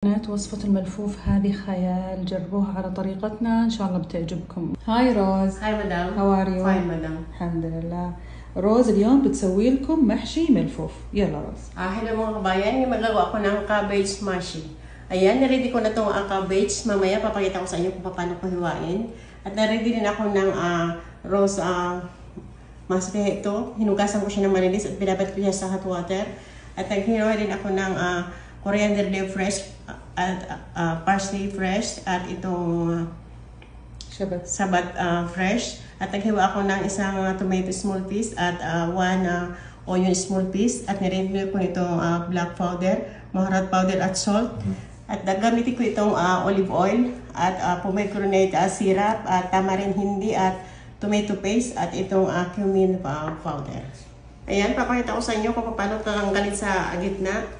وصفة الملفوف هذه خيال، جربوها على طريقتنا إن شاء الله بتعجبكم. هاي روز. هاي مدام. How are you? Fine مدام. الحمد لله. روز اليوم بتسوي لكم محشي ملفوف. يلا روز. Hello mga kabayan, magagawa ko ng cabbage mashi. Ayan, naready ko na itong cabbage. Mamaya papakita ko sa inyo kung paano ko hiwain. At naready din ako ng rose maski ito. Hinugasan ko siya ng malinis at binabad ko siya sa hot water. At naghiwa din ako ng coriander leaf fresh at parsley fresh at itong sabat fresh. At naghiwa ako ng isang tomato small piece at one onion small piece. At niready ko itong black powder, maharat powder at salt. At gagamitin ko itong olive oil at pomegranate syrup at tamarind hindi at tomato paste at itong cumin powder. Ayan, papakita ko sa inyo kung paano tanggalin sa gitna.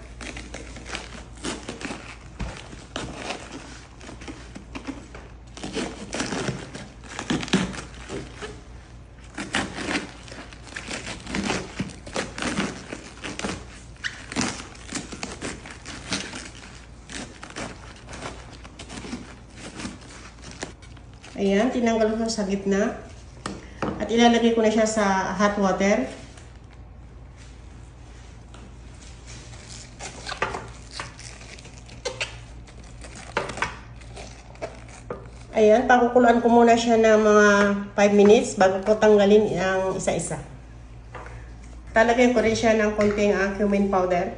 Ayan, tinanggal ko sa gitna. At ilalagay ko na siya sa hot water. Ayan, pakukuluan ko muna siya ng mga 5 minutes bago ko tanggalin ang isa-isa. Talagyan ko rin siya ng konting cumin powder.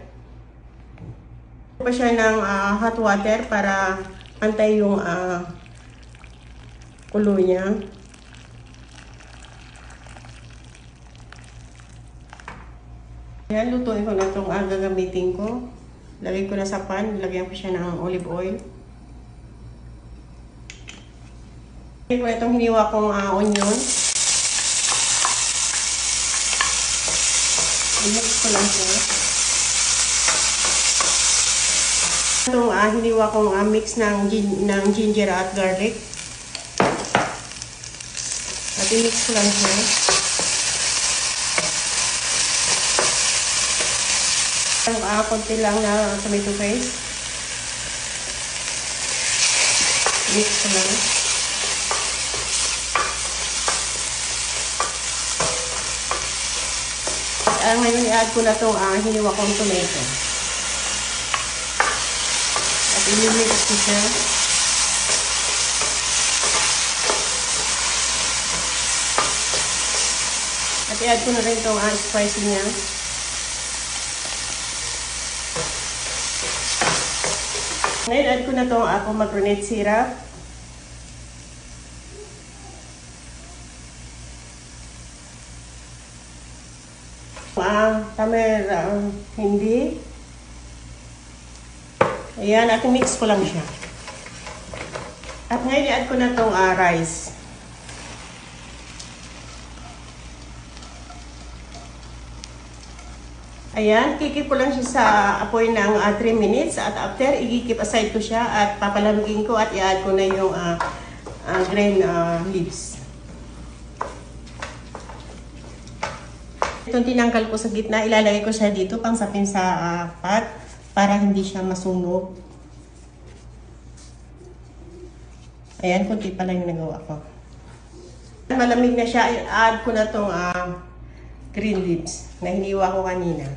Pa siya ng hot water para pantay yung kulo niya. Ayan, lutuin ko na itong gagamitin ko. Lagay ko na sa pan, lagyan ko siya ng olive oil. Lagay ko na itong hiniwa kong onion. I-mix ko lang siya. Itong hiniwa kong mix ng ginger at garlic. At i-mix ko lang siya. Konti lang na tomato paste. Mix ko lang. At ngayon i-add ko na itong hiniwa kong tomato. At i-mix ko siya. At i-add ko na rin itong spicy niya. Ngayon, add ko na itong pomegranate syrup. Tamarind hindi. Ayan, at mix ko lang siya. At ngayon, i-add ko na itong rice. Ayan, kikip ko lang siya sa apoy ng 3 minutes at after, i-keep aside ko siya at papalamigin ko at i-add ko na yung green leaves. Itong tinanggal ko sa gitna, ilalagay ko siya dito pang sapin sa pot para hindi siya masunog. Ayan, kunti pa lang yung nagawa ko. Malamig na siya, i-add ko na itong green leaves na hiniwa ko kanina.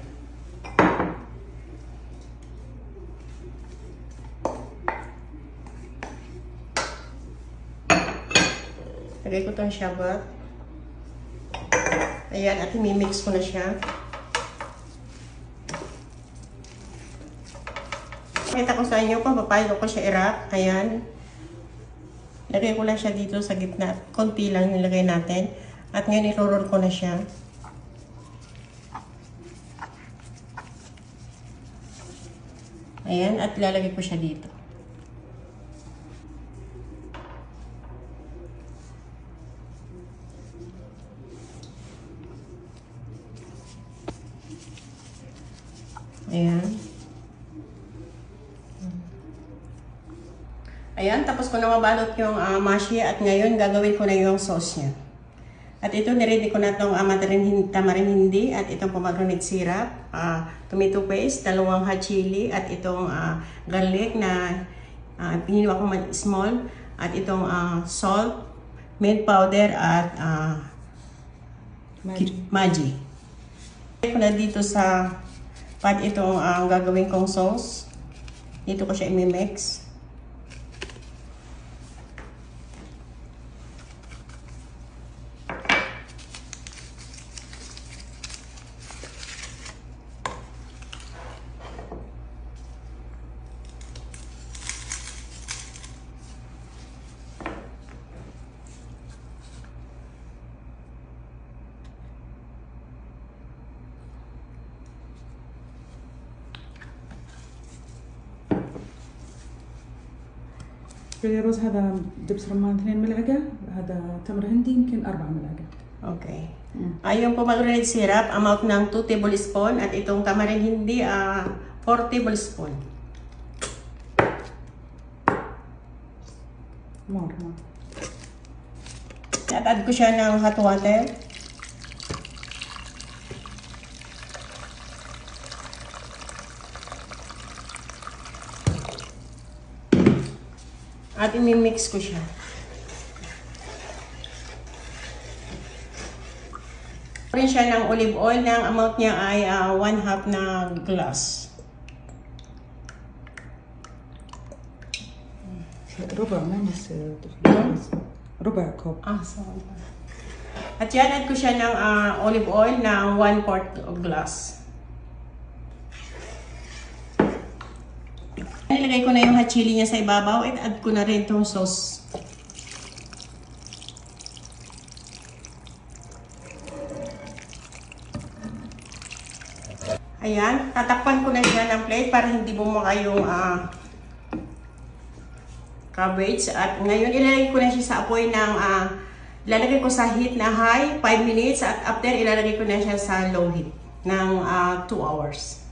Lagay ko itong shabat. Ayan, at imimix ko na siya. Pakita ko sa inyo kung paano ko siya i-wrap. Ayan. Lagay ko lang siya dito sa gitna. Konti lang nilagay natin. At ngayon i-roll ko na siya. Ayan, at ilalagay ko siya dito. Ayan. Ayan, tapos ko na mabalot yung mashi at ngayon gagawin ko na yung sauce niya. At ito, niready ko na itong tamarin hindi at itong pomegranate syrup, tomato paste, 2 hot chili, at itong garlic na pininuwa ko small, at itong salt, mint powder, at Maggi. Ko na dito sa pot itong gagawin kong sauce. Dito ko siya i-mix. الرز هذا دبس رمان 2 ملعقة، هذا تمر هندي يمكن 4 ملعقة. Okay. Yung pomegranate syrup, amount ng 2 tablespoon at itong tamarin hindi 4 tablespoon. More. At add ko siya ng hot water. At i-mix ko siya. Rin siya ng olive oil, ng amount niya ay 1/2 na glass. ربع ما يصير ربع كوب. Sorry. At yan, add ko siya ng olive oil na 1/4 glass. Nilagay ko na yung hot chili niya sa ibabaw at add ko na rin itong sauce. Ayan, tatakpan ko na siya ng plate para hindi bumaka yung cabbage. At ngayon, ilalagay ko na siya sa apoy ng, ilalagay ko sa heat na high, 5 minutes. At after, ilalagay ko na siya sa low heat ng 2 hours.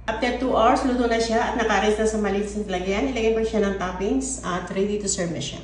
After 2 hours, luto na siya at naka-rest na sa maliit na lagyan. Ilagay ko siya ng toppings at ready to serve na siya.